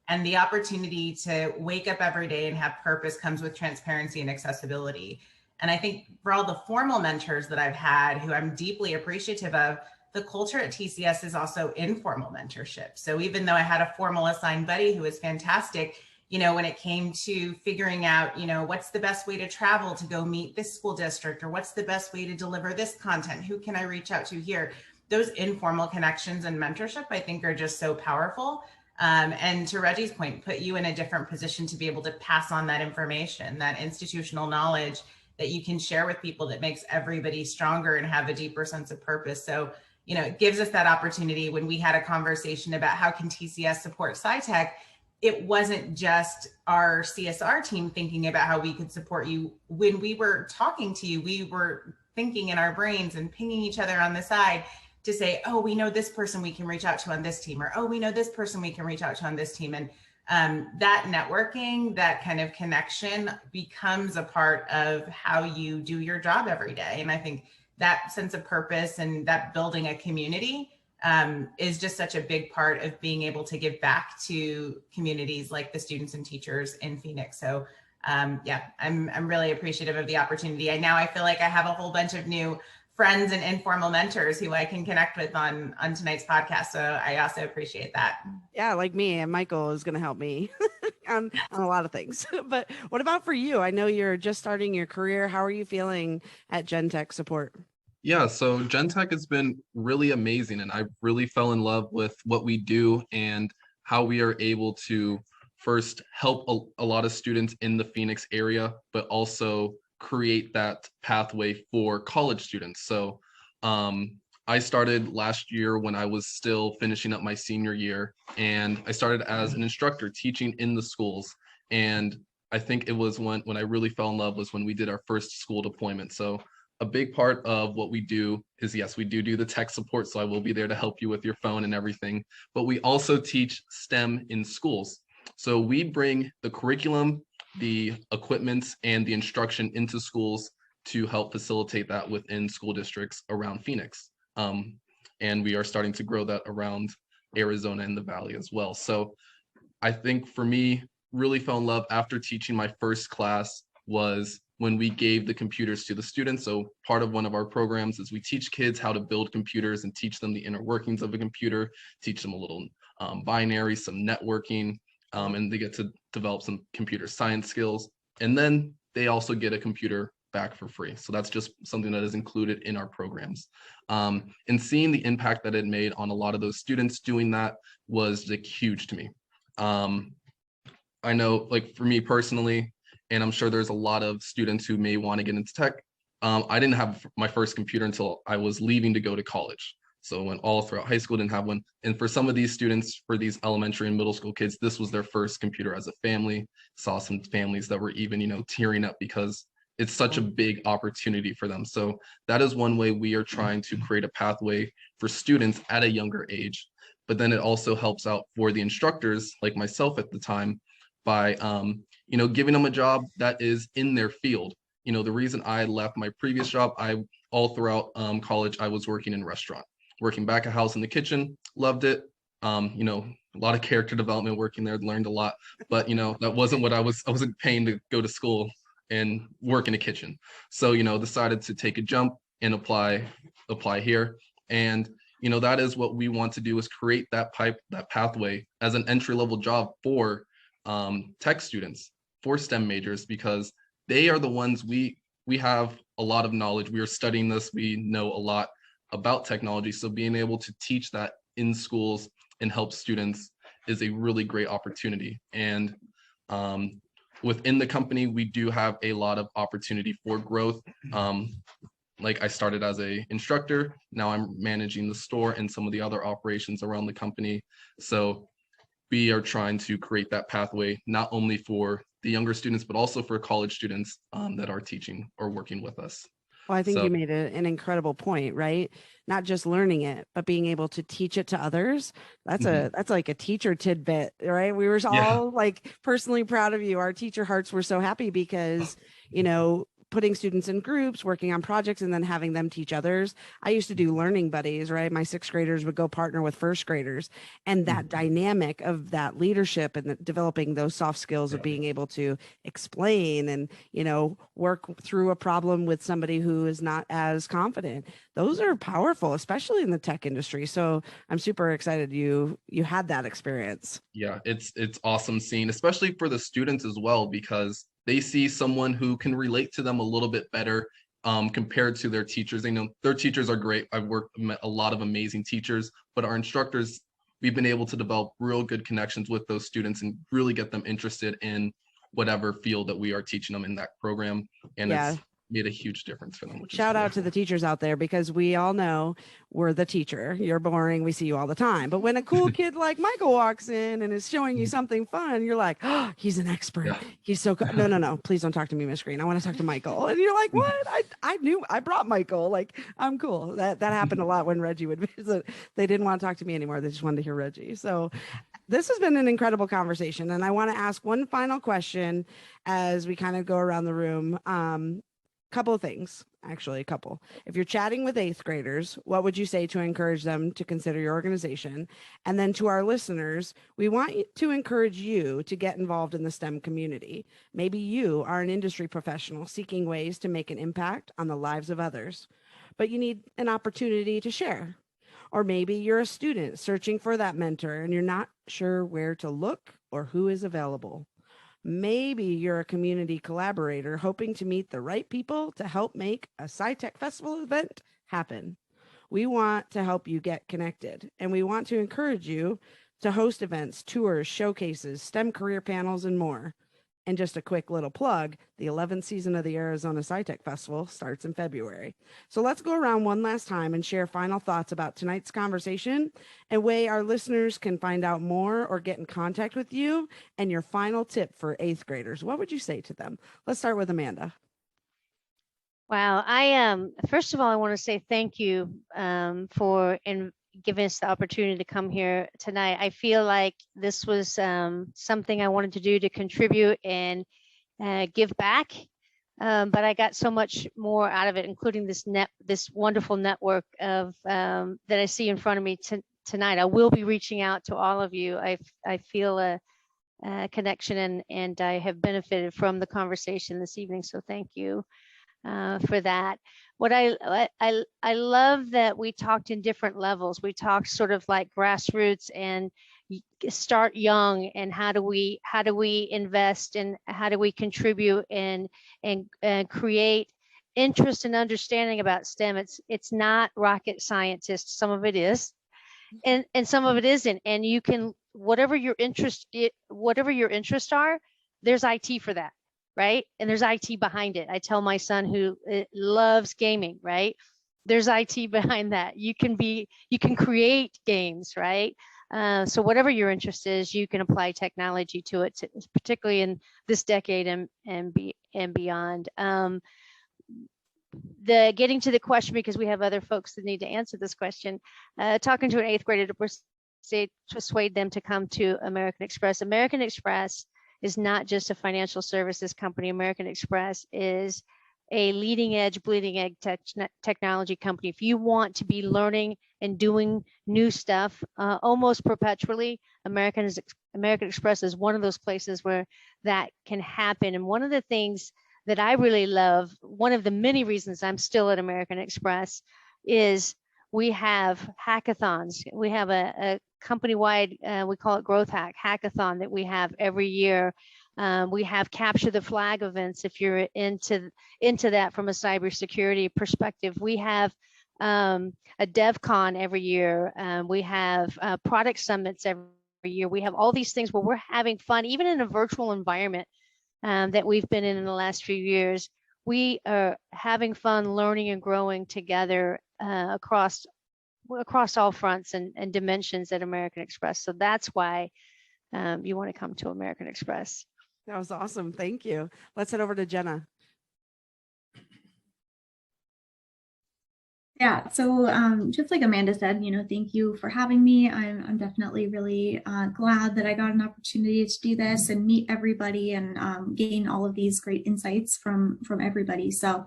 And the opportunity to wake up every day and have purpose comes with transparency and accessibility. And I think for all the formal mentors that I've had, who I'm deeply appreciative of, the culture at TCS is also informal mentorship. So even though I had a formal assigned buddy who was fantastic, when it came to figuring out, what's the best way to travel to go meet this school district, or what's the best way to deliver this content, who can I reach out to here? Those informal connections and mentorship, I think, are just so powerful. And to Reggie's point, put you in a different position to be able to pass on that information, that institutional knowledge that you can share with people that makes everybody stronger and have a deeper sense of purpose. So, it gives us that opportunity. When we had a conversation about how can TCS support SciTech, it wasn't just our CSR team thinking about how we could support you. When we were talking to you, we were thinking in our brains and pinging each other on the side to say, oh, we know this person we can reach out to on this team, or, oh, we know this person we can reach out to on this team. And that networking, that kind of connection becomes a part of how you do your job every day. And I think that sense of purpose and that building a community is just such a big part of being able to give back to communities like the students and teachers in Phoenix. So yeah, I'm really appreciative of the opportunity. I feel like I have a whole bunch of new friends and informal mentors who I can connect with on tonight's podcast. So I also appreciate that. Yeah, like me, and Michael is going to help me on a lot of things. But what about for you? I know you're just starting your career. How are you feeling at GenTech support? Yeah, so GenTech has been really amazing, and I really fell in love with what we do and how we are able to first help a lot of students in the Phoenix area, but also create that pathway for college students. So I started last year when I was still finishing up my senior year, and I started as an instructor teaching in the schools. And I think it was when I really fell in love was when we did our first school deployment. So a big part of what we do is, yes, we do the tech support. So I will be there to help you with your phone and everything, but we also teach STEM in schools. So we bring the curriculum, the equipment, and the instruction into schools to help facilitate that within school districts around Phoenix. And we are starting to grow that around Arizona and the Valley as well. So I think for me, really fell in love after teaching my first class was when we gave the computers to the students. So part of one of our programs is we teach kids how to build computers and teach them the inner workings of a computer, teach them a little binary, some networking, and they get to develop some computer science skills. And then they also get a computer back for free. So that's just something that is included in our programs. And seeing the impact that it made on a lot of those students doing that was like huge to me. I know, like for me personally, and I'm sure there's a lot of students who may want to get into tech. I didn't have my first computer until I was leaving to go to college. So when all throughout high school, didn't have one. And for some of these students, for these elementary and middle school kids, this was their first computer as a family. Saw some families that were even, tearing up because it's such a big opportunity for them. So that is one way we are trying to create a pathway for students at a younger age. But then it also helps out for the instructors like myself at the time by, giving them a job that is in their field. The reason I left my previous job, all throughout college, I was working in a restaurant, working back of house in the kitchen, loved it. A lot of character development working there, learned a lot, but that wasn't what I wasn't paying to go to school and work in a kitchen. So, decided to take a jump and apply here. And, that is what we want to do, is create that pathway as an entry-level job for tech students, for STEM majors, because they are the ones we have a lot of knowledge. We are studying this. We know a lot about technology. So being able to teach that in schools and help students is a really great opportunity. And within the company, we do have a lot of opportunity for growth. Like I started as an instructor. Now I'm managing the store and some of the other operations around the company. So we are trying to create that pathway, not only for the younger students, but also for college students that are teaching or working with us. Well, I think you made an incredible point, right? Not just learning it, but being able to teach it to others. That's like a teacher tidbit, right? We were all like personally proud of you. Our teacher hearts were so happy because, putting students in groups, working on projects, and then having them teach others. I used to do learning buddies, right? My sixth graders would go partner with first graders, and that dynamic of that leadership and developing those soft skills of being able to explain and, work through a problem with somebody who is not as confident. Those are powerful, especially in the tech industry. So I'm super excited you had that experience. Yeah, it's awesome seeing, especially for the students as well, because they see someone who can relate to them a little bit better compared to their teachers. They know their teachers are great. I've met a lot of amazing teachers, but our instructors, we've been able to develop real good connections with those students and really get them interested in whatever field that we are teaching them in that program. And it's made a huge difference for them. Shout out to the teachers out there, because we all know we're the teacher. You're boring. We see you all the time. But when a cool kid like Michael walks in and is showing you something fun, you're like, oh, he's an expert. Yeah. He's so cool. No. Please don't talk to me, Miss Green. I want to talk to Michael. And you're like, what? I knew I brought Michael. Like, I'm cool. That happened a lot when Reggie would visit. They didn't want to talk to me anymore. They just wanted to hear Reggie. So this has been an incredible conversation. And I want to ask one final question as we kind of go around the room. couple of things, actually, a couple. If you're chatting with 8th graders, what would you say to encourage them to consider your organization? And then to our listeners, we want to encourage you to get involved in the STEM community. Maybe you are an industry professional seeking ways to make an impact on the lives of others, but you need an opportunity to share. Or maybe you're a student searching for that mentor and you're not sure where to look or who is available. Maybe you're a community collaborator hoping to meet the right people to help make a SciTech Festival event happen. We want to help you get connected, and we want to encourage you to host events, tours, showcases, STEM career panels, and more. And just a quick little plug, the 11th season of the Arizona SciTech Festival starts in February. So let's go around one last time and share final thoughts about tonight's conversation and way our listeners can find out more or get in contact with you, and your final tip for 8th graders. What would you say to them? Let's start with Amanda. Wow. First of all, I want to say thank you for giving us the opportunity to come here tonight. I feel like this was something I wanted to do to contribute and give back, but I got so much more out of it, including this wonderful network of that I see in front of me tonight. I will be reaching out to all of you. I feel a connection, and I have benefited from the conversation this evening. So thank you for that. What I love that we talked in different levels. We talked sort of like grassroots and start young, and how do we invest, and how do we contribute and create interest and understanding about STEM. It's not rocket scientists. Some of it is, and some of it isn't. And you can, whatever your interests are, there's IT for that. Right? And there's IT behind it. I tell my son, who loves gaming, right? There's IT behind that. You can create games, right? So whatever your interest is, you can apply technology to it, particularly in this decade and beyond. Getting to the question, because we have other folks that need to answer this question, talking to an 8th grader to persuade them to come to American Express. American Express is not just a financial services company. American Express is a leading edge, bleeding edge technology company. If you want to be learning and doing new stuff almost perpetually, American Express is one of those places where that can happen. And one of the things that I really love, one of the many reasons I'm still at American Express, is we have hackathons. We have a company-wide, we call it Growth Hackathon, that we have every year. We have Capture the Flag events if you're into that from a cybersecurity perspective. We have a DevCon every year. We have product summits every year. We have all these things where we're having fun, even in a virtual environment that we've been in the last few years. We are having fun learning and growing together across all fronts and dimensions at American Express. So that's why you want to come to American Express. That was awesome. Thank you. Let's head over to Jenna. Yeah, so just like Amanda said, thank you for having me. I'm definitely really glad that I got an opportunity to do this and meet everybody and gain all of these great insights from everybody. So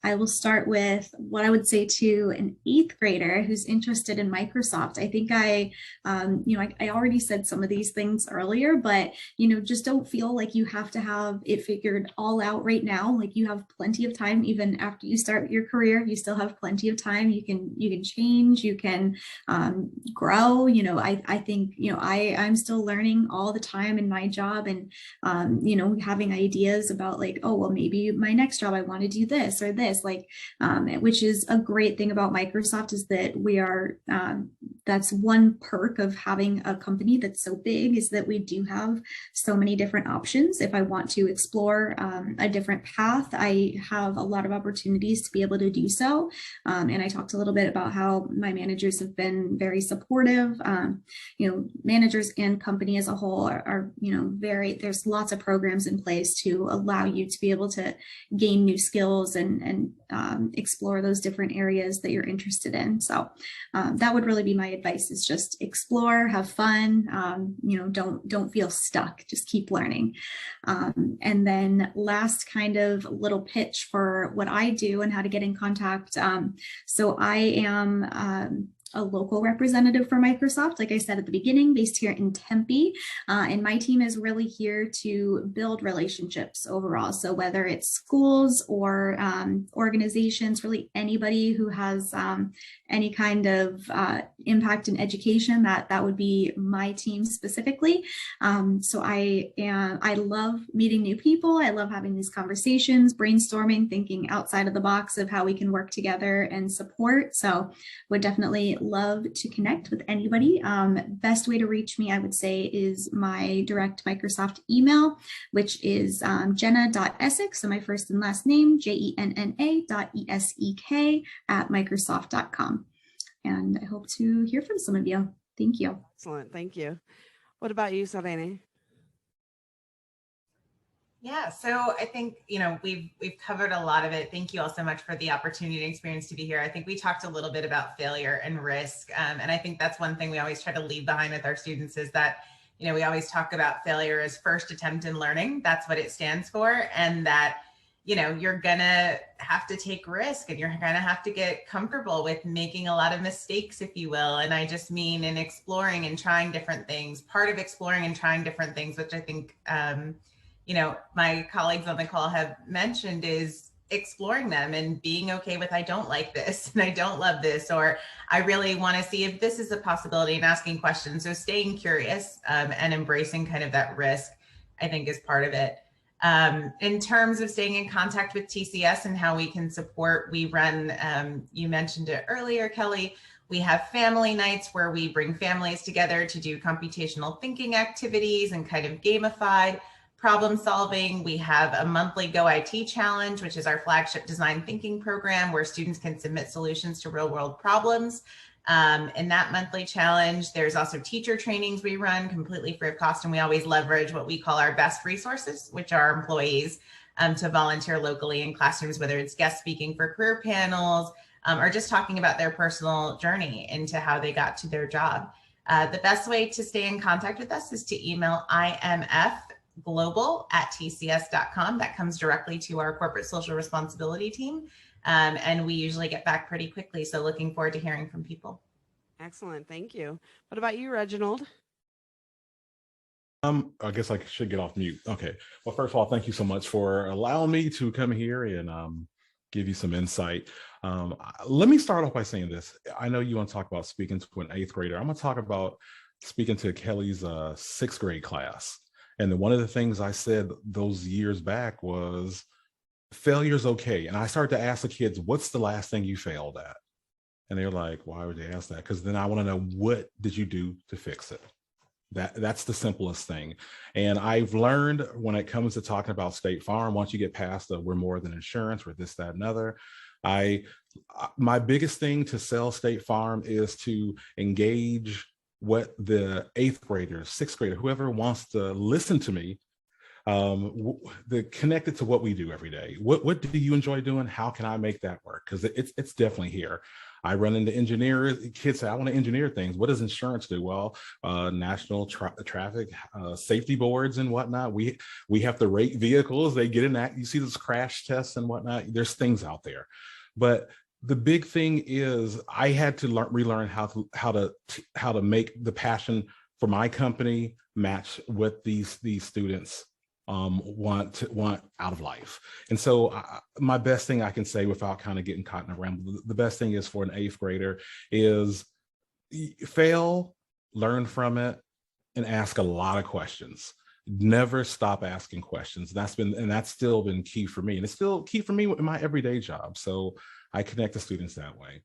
I will start with what I would say to an 8th grader who's interested in Microsoft. I think I already said some of these things earlier, but, just don't feel like you have to have it figured all out right now. Like, you have plenty of time. Even after you start your career, you still have plenty of time. You can change, you can grow. I think, I'm still learning all the time in my job, and, having ideas about like, oh, well, maybe my next job, I want to do this or this. Which is a great thing about Microsoft, is that we are, that's one perk of having a company that's so big, is that we do have so many different options. If I want to explore a different path, I have a lot of opportunities to be able to do so. And I talked a little bit about how my managers have been very supportive. Managers and company as a whole are there's lots of programs in place to allow you to be able to gain new skills and explore those different areas that you're interested in. So that would really be my advice is just explore, have fun, don't feel stuck, just keep learning. And then last kind of little pitch for what I do and how to get in contact. So I am a local representative for Microsoft, like I said at the beginning, based here in Tempe. And my team is really here to build relationships overall. So whether it's schools or organizations, really anybody who has any kind of impact in education, that would be my team specifically. So I love meeting new people. I love having these conversations, brainstorming, thinking outside of the box of how we can work together and support. So would definitely love to connect with anybody. Best way to reach me, I would say, is my direct Microsoft email, which is jenna.esek, so my first and last name, jenna.esek @microsoft.com. And I hope to hear from some of you. Thank you. Excellent. Thank you. What about you, Serene? Yeah, so I think, we've covered a lot of it. Thank you all so much for the opportunity and experience to be here. I think we talked a little bit about failure and risk. And I think that's one thing we always try to leave behind with our students is that, we always talk about failure as first attempt in learning. That's what it stands for. And that, you're gonna have to take risk and you're gonna have to get comfortable with making a lot of mistakes, if you will. And I just mean in exploring and trying different things. Part of exploring and trying different things, which I think, my colleagues on the call have mentioned, is exploring them and being okay with, I don't like this and I don't love this, or I really want to see if this is a possibility, and asking questions. So staying curious and embracing kind of that risk, I think, is part of it. In terms of staying in contact with TCS and how we can support, we run, you mentioned it earlier, Kelly, we have family nights where we bring families together to do computational thinking activities and kind of gamified problem solving. We have a monthly Go IT challenge, which is our flagship design thinking program where students can submit solutions to real world problems. In that monthly challenge, there's also teacher trainings we run completely free of cost. And we always leverage what we call our best resources, which are employees, to volunteer locally in classrooms, whether it's guest speaking for career panels or just talking about their personal journey into how they got to their job. The best way to stay in contact with us is to email imfglobal@tcs.com. That comes directly to our corporate social responsibility team. And we usually get back pretty quickly. So looking forward to hearing from people. Excellent. Thank you. What about you, Reginald? I guess I should get off mute. Okay. Well, first of all, thank you so much for allowing me to come here and give you some insight. Let me start off by saying this. I know you want to talk about speaking to an 8th grader. I'm going to talk about speaking to Kelly's 6th grade class. And one of the things I said those years back was failure's okay. And I started to ask the kids, what's the last thing you failed at? And they're like, why would they ask that? Because then I want to know, what did you do to fix it? That's the simplest thing. And I've learned when it comes to talking about State Farm, once you get past the we're more than insurance, we're this, that, and other, my biggest thing to sell State Farm is to engage what the 8th graders, 6th grader, whoever wants to listen to me, connected to what we do every day. What do you enjoy doing? How can I make that work? Because it's definitely here. I run into engineers, kids say, I want to engineer things. What does insurance do? Well, national traffic safety boards and whatnot. We have to rate vehicles. They get in that. You see those crash tests and whatnot. There's things out there. But the big thing is I had to relearn how to make the passion for my company match what these students want out of life. And so my best thing I can say without kind of getting caught in a ramble, the best thing is for an 8th grader is fail, learn from it, and ask a lot of questions. Never stop asking questions. That's still been key for me. And it's still key for me in my everyday job. So I connect to students that way.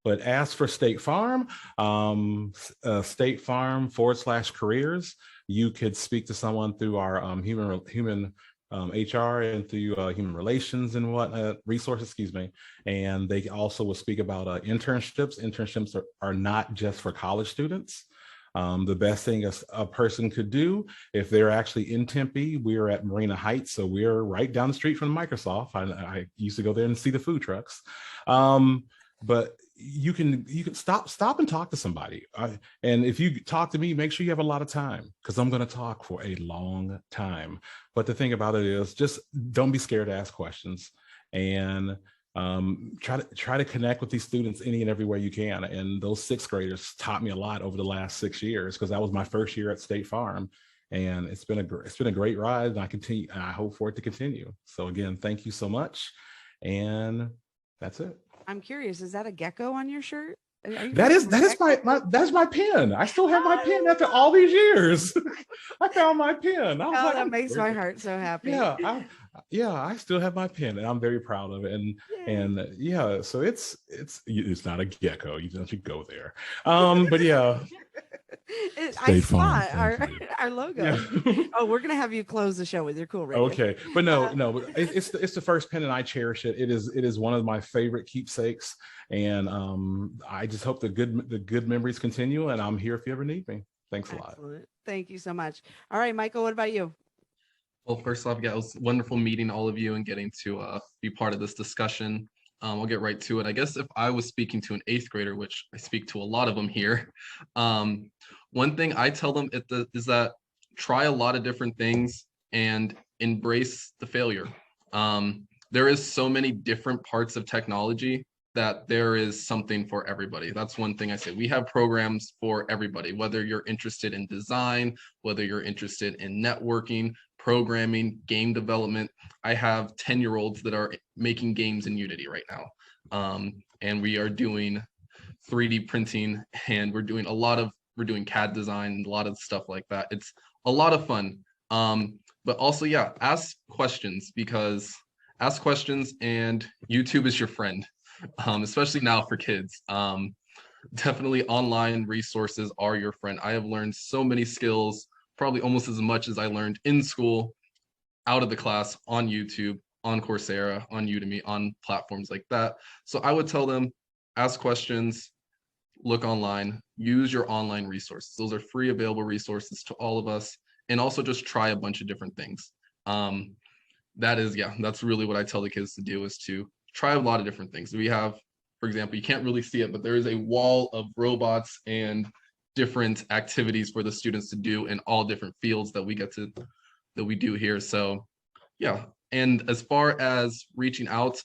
But as for State Farm, State Farm /careers, you could speak to someone through our human HR and through human relations and what resources, excuse me. And they also will speak about internships. Internships are not just for college students. The best thing a person could do, if they're actually in Tempe, we're at Marina Heights, so we're right down the street from Microsoft. I used to go there and see the food trucks. But you can stop and talk to somebody. And if you talk to me, make sure you have a lot of time, because I'm going to talk for a long time. But the thing about it is, just don't be scared to ask questions, and try to connect with these students any and every way you can. And those sixth graders taught me a lot over the last 6 years, because that was my first year at State Farm, and it's been a great ride, and I hope for it to continue. So again, thank you so much, and that's it. I'm curious, is that a gecko on your shirt? That is my pen. I still have my pen after all these years. I found my pen. I was like, that makes my heart so happy. Yeah, I still have my pen, and I'm very proud of it. And yeah, so it's not a gecko. You don't go there. But yeah. I spot our logo. Yeah. Oh, we're gonna have you close the show with your cool radio. Okay, but no, it's the first pen, and I cherish it. It is one of my favorite keepsakes, and I just hope the good memories continue. And I'm here if you ever need me. Thanks a lot. Thank you so much. All right, Michael, what about you? Well, first off, it was wonderful meeting all of you and getting to be part of this discussion. I'll get right to it. I guess if I was speaking to an 8th grader, which I speak to a lot of them here, one thing I tell them is that try a lot of different things and embrace the failure. There is so many different parts of technology that there is something for everybody. That's one thing I say. We have programs for everybody, whether you're interested in design, whether you're interested in networking, programming, game development. I have 10-year-olds that are making games in Unity right now. And we are doing 3D printing, and we're doing CAD design, a lot of stuff like that. It's a lot of fun. But also, ask questions, and YouTube is your friend, especially now for kids. Definitely online resources are your friend. I have learned so many skills, probably almost as much as I learned in school, out of the class, on YouTube, on Coursera, on Udemy, on platforms like that. So I would tell them, ask questions, look online, use your online resources. Those are free available resources to all of us. And also just try a bunch of different things. That's really what I tell the kids to do, is to try a lot of different things. We have, for example, you can't really see it, but there is a wall of robots and different activities for the students to do in all different fields that we do here. So yeah. And as far as reaching out,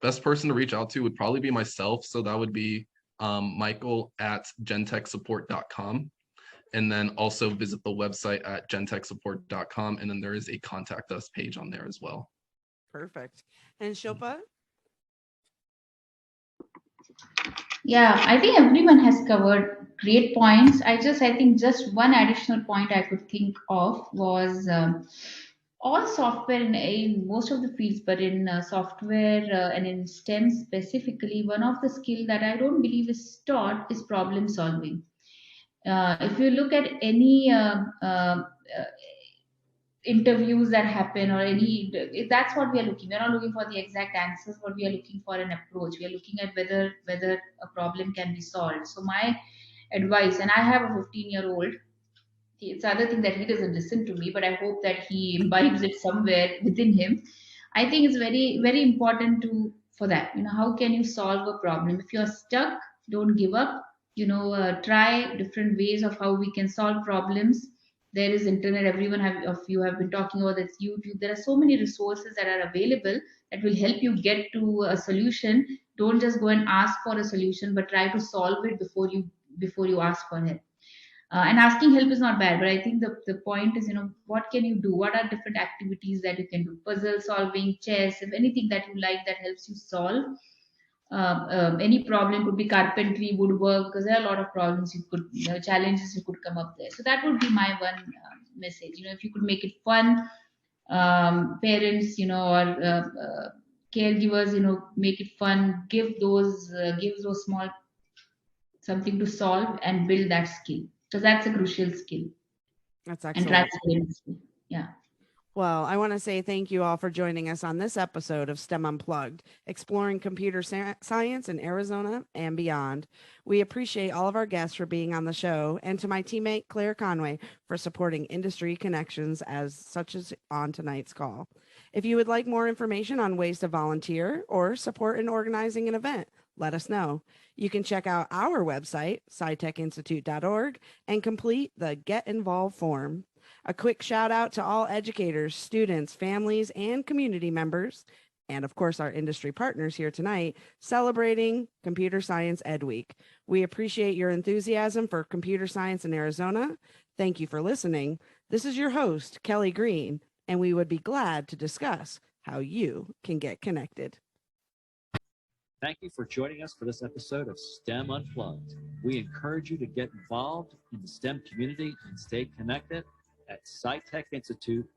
best person to reach out to would probably be myself. So that would be Michael at gentechsupport.com. And then also visit the website at gentechsupport.com. And then there is a contact us page on there as well. Perfect. And Shilpa? Yeah, I think everyone has covered great points. I think just one additional point I could think of was all software in most of the fields, but in software and in STEM specifically, one of the skill that I don't believe is taught is problem solving. If you look at any interviews that happen, or that's what we are looking. We're not looking for the exact answers, but we are looking for an approach. We are looking at whether a problem can be solved. So my advice, and I have a 15-year-old, it's the other thing that he doesn't listen to me, but I hope that he imbibes it somewhere within him. I think it's very, very important for that. How can you solve a problem? If you're stuck, don't give up. Try different ways of how we can solve problems. There is internet. Everyone of you have been talking about this YouTube. There are so many resources that are available that will help you get to a solution. Don't just go and ask for a solution, but try to solve it before you ask for help. And asking help is not bad, but I think the point is, what can you do? What are different activities that you can do? Puzzle solving, chess, if anything that you like that helps you solve any problem. Could be carpentry, woodwork, because there are a lot of problems challenges you could come up there. So that would be my one message. If you could make it fun, parents, or caregivers, make it fun. Give those small something to solve and build that skill, because that's a crucial skill. That's excellent. And transparency. Yeah. Well, I want to say thank you all for joining us on this episode of STEM Unplugged, exploring computer science in Arizona and beyond. We appreciate all of our guests for being on the show, and to my teammate Claire Conway for supporting industry connections such as on tonight's call. If you would like more information on ways to volunteer or support in organizing an event, let us know. You can check out our website, scitechinstitute.org, and complete the Get Involved form. A quick shout out to all educators, students, families, and community members, and of course our industry partners here tonight, celebrating Computer Science Ed Week. We appreciate your enthusiasm for computer science in Arizona. Thank you for listening. This is your host, Kelly Green, and we would be glad to discuss how you can get connected. Thank you for joining us for this episode of STEM Unplugged. We encourage you to get involved in the STEM community and stay connected at scitechinstitute.org.